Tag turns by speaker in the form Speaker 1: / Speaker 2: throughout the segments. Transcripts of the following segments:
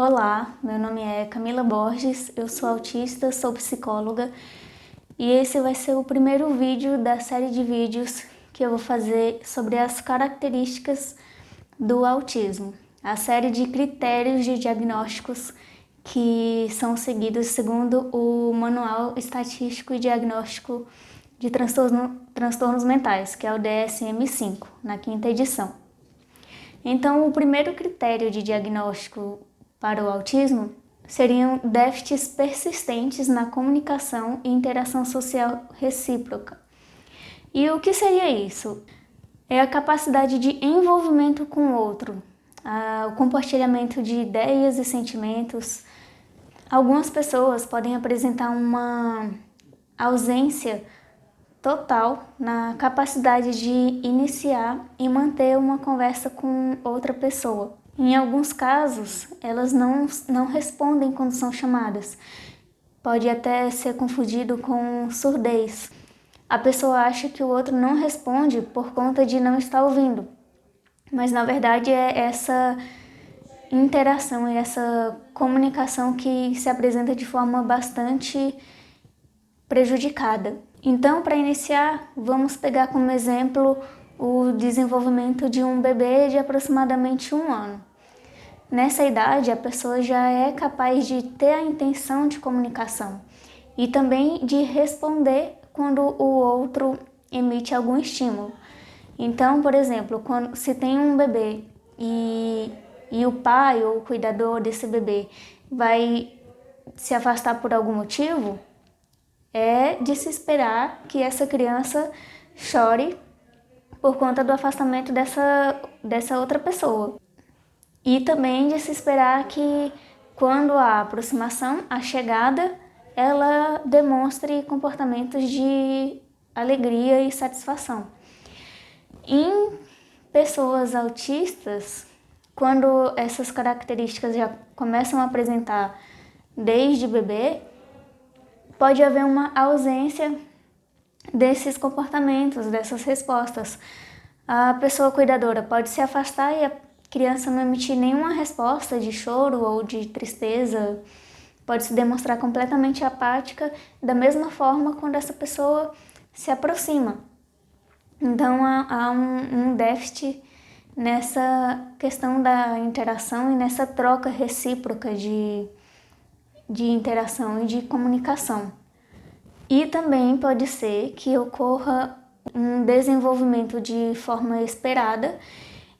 Speaker 1: Olá, meu nome é Camila Borges, eu sou autista, sou psicóloga e esse vai ser o primeiro vídeo da série de vídeos que eu vou fazer sobre as características do autismo, a série de critérios de diagnósticos que são seguidos segundo o Manual Estatístico e Diagnóstico de Transtornos Mentais, que é o DSM-5, na 5ª edição. Então, o primeiro critério de diagnóstico para o autismo seriam déficits persistentes na comunicação e interação social recíproca. E o que seria isso? É a capacidade de envolvimento com o outro, o compartilhamento de ideias e sentimentos. Algumas pessoas podem apresentar uma ausência total na capacidade de iniciar e manter uma conversa com outra pessoa. Em alguns casos, elas não respondem quando são chamadas. Pode até ser confundido com surdez. A pessoa acha que o outro não responde por conta de não estar ouvindo. Mas, na verdade, é essa interação e essa comunicação que se apresenta de forma bastante prejudicada. Então, para iniciar, vamos pegar como exemplo o desenvolvimento de um bebê de aproximadamente 1 ano. Nessa idade, a pessoa já é capaz de ter a intenção de comunicação e também de responder quando o outro emite algum estímulo. Então, por exemplo, se tem um bebê e o pai ou o cuidador desse bebê vai se afastar por algum motivo, é de se esperar que essa criança chore por conta do afastamento dessa outra pessoa. E também de se esperar que, quando há aproximação, a chegada, ela demonstre comportamentos de alegria e satisfação. Em pessoas autistas, quando essas características já começam a apresentar desde bebê, pode haver uma ausência desses comportamentos, dessas respostas. A pessoa cuidadora pode se afastar e a criança não emitir nenhuma resposta de choro ou de tristeza, pode se demonstrar completamente apática, da mesma forma quando essa pessoa se aproxima. Então há um déficit nessa questão da interação e nessa troca recíproca de interação e de comunicação. E também pode ser que ocorra um desenvolvimento de forma esperada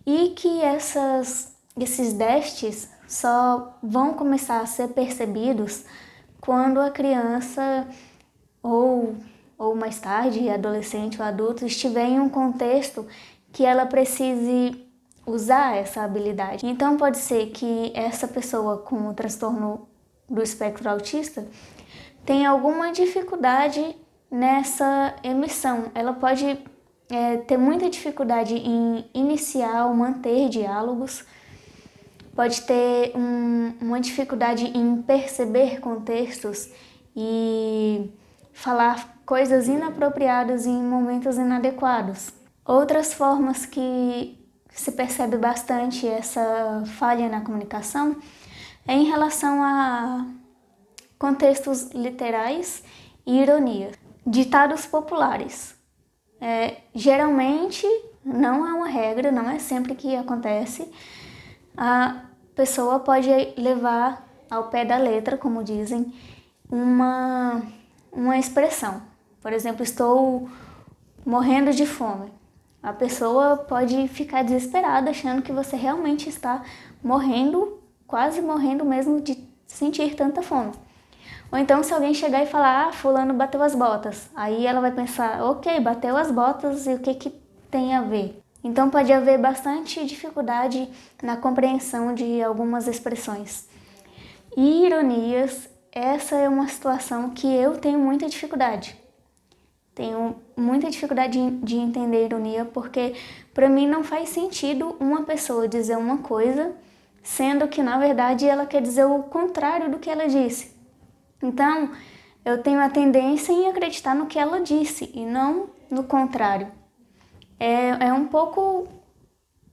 Speaker 1: e que esses déficits só vão começar a ser percebidos quando a criança ou mais tarde, adolescente ou adulto, estiver em um contexto que ela precise usar essa habilidade. Então pode ser que essa pessoa com o transtorno do espectro autista tenha alguma dificuldade nessa emissão. Ela pode ter muita dificuldade em iniciar ou manter diálogos, pode ter uma dificuldade em perceber contextos e falar coisas inapropriadas em momentos inadequados. Outras formas que se percebe bastante essa falha na comunicação é em relação a contextos literais e ironias. Ditados populares. Geralmente, não é uma regra, não é sempre que acontece. A pessoa pode levar ao pé da letra, como dizem, uma expressão. Por exemplo, estou morrendo de fome. A pessoa pode ficar desesperada achando que você realmente está morrendo, quase morrendo mesmo de sentir tanta fome. Ou então, se alguém chegar e falar, fulano bateu as botas, aí ela vai pensar, ok, bateu as botas e o que tem a ver? Então pode haver bastante dificuldade na compreensão de algumas expressões. E ironias, essa é uma situação que eu tenho muita dificuldade. Tenho muita dificuldade de entender ironia, porque para mim não faz sentido uma pessoa dizer uma coisa, sendo que na verdade ela quer dizer o contrário do que ela disse. Então, eu tenho a tendência em acreditar no que ela disse e não no contrário. É um pouco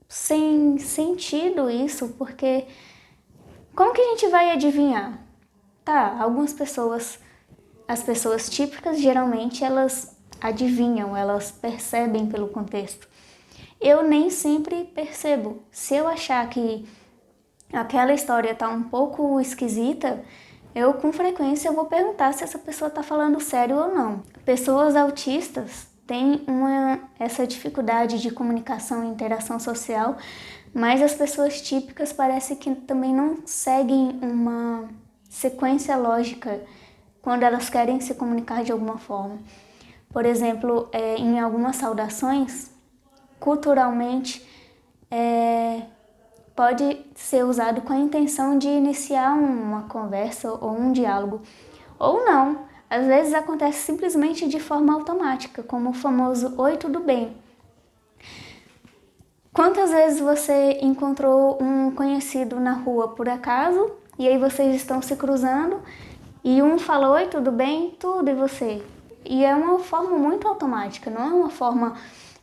Speaker 1: sem sentido isso, porque Como que a gente vai adivinhar? Tá, as pessoas típicas, geralmente, elas adivinham, elas percebem pelo contexto. Eu nem sempre percebo. Se eu achar que aquela história tá um pouco esquisita, eu com frequência vou perguntar se essa pessoa tá falando sério ou não. Pessoas autistas têm essa dificuldade de comunicação e interação social, mas as pessoas típicas parece que também não seguem uma sequência lógica quando elas querem se comunicar de alguma forma. Por exemplo, em algumas saudações, culturalmente, pode ser usado com a intenção de iniciar uma conversa ou um diálogo. Ou não, às vezes acontece simplesmente de forma automática, como o famoso "Oi, tudo bem?". Quantas vezes você encontrou um conhecido na rua por acaso, e aí vocês estão se cruzando, e um fala "Oi, tudo bem?", tudo, e você? E é uma forma muito automática, não é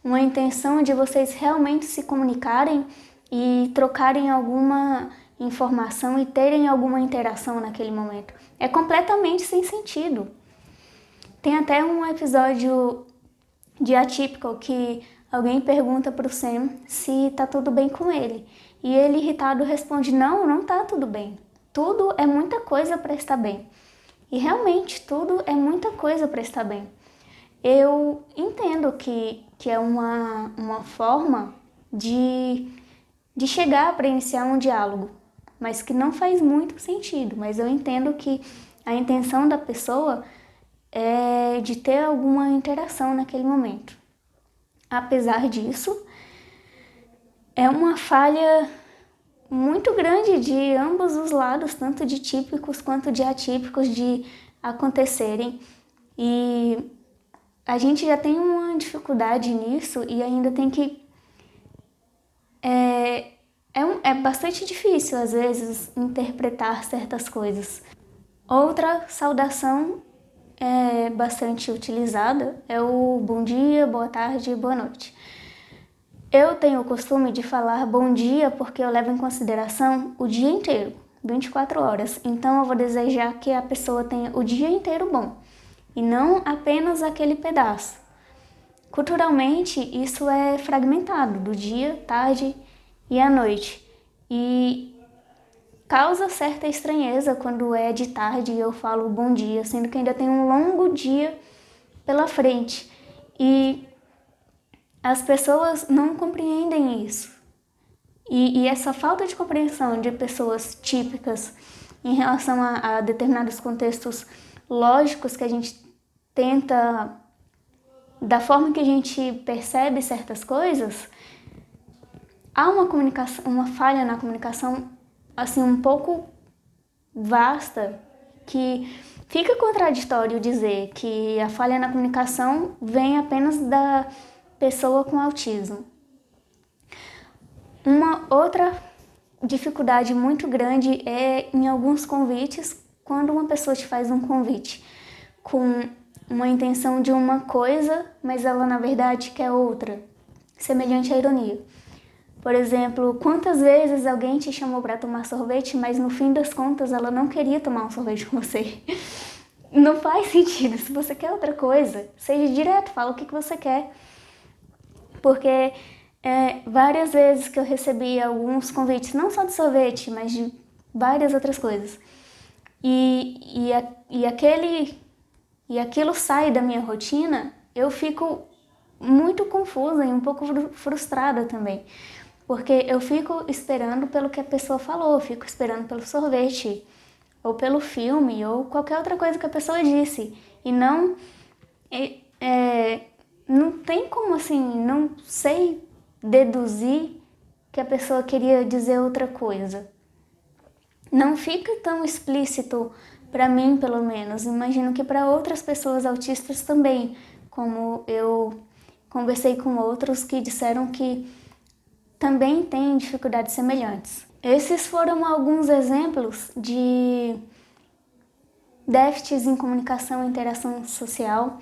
Speaker 1: uma intenção de vocês realmente se comunicarem e trocarem alguma informação e terem alguma interação naquele momento. É completamente sem sentido. Tem até um episódio de Atypical que alguém pergunta pro Sam se tá tudo bem com ele. E ele, irritado, responde: "Não, não tá tudo bem. Tudo é muita coisa para estar bem". E realmente, tudo é muita coisa para estar bem. Eu entendo que é uma forma de chegar para iniciar um diálogo, mas que não faz muito sentido. Mas eu entendo que a intenção da pessoa é de ter alguma interação naquele momento. Apesar disso, é uma falha muito grande de ambos os lados, tanto de típicos quanto de atípicos, de acontecerem. E a gente já tem uma dificuldade nisso e ainda tem que... É bastante difícil, às vezes, interpretar certas coisas. Outra saudação bastante utilizada é o bom dia, boa tarde e boa noite. Eu tenho o costume de falar bom dia porque eu levo em consideração o dia inteiro, 24 horas. Então eu vou desejar que a pessoa tenha o dia inteiro bom e não apenas aquele pedaço. Culturalmente, isso é fragmentado do dia, tarde e à noite. E causa certa estranheza quando é de tarde e eu falo bom dia, sendo que ainda tem um longo dia pela frente. E as pessoas não compreendem isso. E essa falta de compreensão de pessoas típicas em relação a determinados contextos lógicos que a gente tenta, da forma que a gente percebe certas coisas, há uma falha na comunicação assim um pouco vasta, que fica contraditório dizer que a falha na comunicação vem apenas da pessoa com autismo. Uma outra dificuldade muito grande é em alguns convites, quando uma pessoa te faz um convite com uma intenção de uma coisa, mas ela na verdade quer outra, semelhante à ironia. Por exemplo, quantas vezes alguém te chamou para tomar sorvete, mas no fim das contas ela não queria tomar um sorvete com você? Não faz sentido. Se você quer outra coisa, seja direto, fala o que você quer. Porque várias vezes que eu recebi alguns convites, não só de sorvete, mas de várias outras coisas, e aquilo sai da minha rotina, eu fico muito confusa e um pouco frustrada também. Porque eu fico esperando pelo que a pessoa falou, eu fico esperando pelo sorvete, ou pelo filme, ou qualquer outra coisa que a pessoa disse. E não tem como, assim, não sei deduzir que a pessoa queria dizer outra coisa. Não fica tão explícito para mim, pelo menos. Imagino que para outras pessoas autistas também, como eu conversei com outros que disseram que também têm dificuldades semelhantes. Esses foram alguns exemplos de déficits em comunicação e interação social,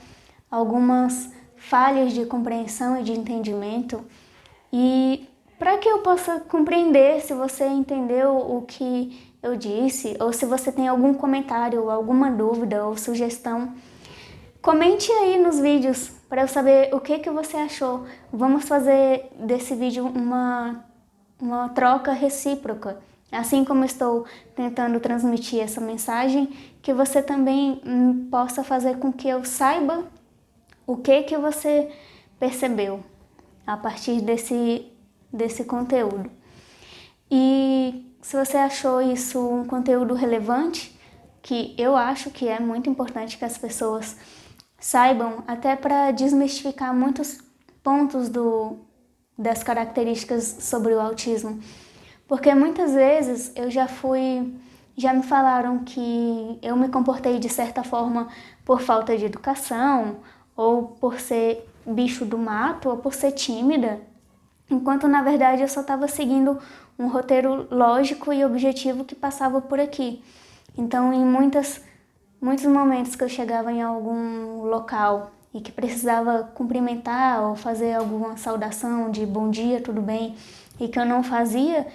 Speaker 1: algumas falhas de compreensão e de entendimento. E para que eu possa compreender se você entendeu o que eu disse, ou se você tem algum comentário, alguma dúvida ou sugestão, comente aí nos vídeos para eu saber o que você achou. Vamos fazer desse vídeo uma troca recíproca. Assim como estou tentando transmitir essa mensagem, que você também possa fazer com que eu saiba o que você percebeu a partir desse conteúdo. E se você achou isso um conteúdo relevante, que eu acho que é muito importante que as pessoas saibam, até para desmistificar muitos pontos das características sobre o autismo. Porque muitas vezes já me falaram que eu me comportei de certa forma por falta de educação, ou por ser bicho do mato, ou por ser tímida, enquanto na verdade eu só estava seguindo um roteiro lógico e objetivo que passava por aqui. Então, em muitos momentos que eu chegava em algum local e que precisava cumprimentar ou fazer alguma saudação de bom dia, tudo bem, e que eu não fazia,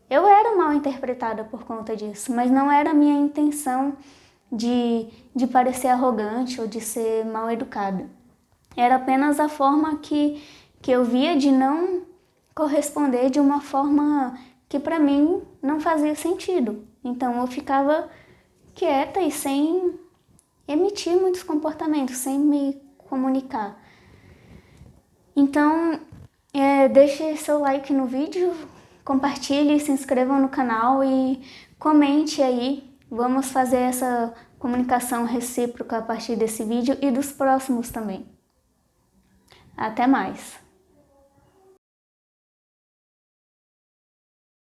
Speaker 1: eu era mal interpretada por conta disso, mas não era a minha intenção de parecer arrogante ou de ser mal educada. Era apenas a forma que eu via de não corresponder de uma forma que para mim não fazia sentido. Então eu ficava quieta e sem emitir muitos comportamentos, sem me comunicar. Então, deixe seu like no vídeo, compartilhe, se inscreva no canal e comente aí. Vamos fazer essa comunicação recíproca a partir desse vídeo e dos próximos também. Até mais!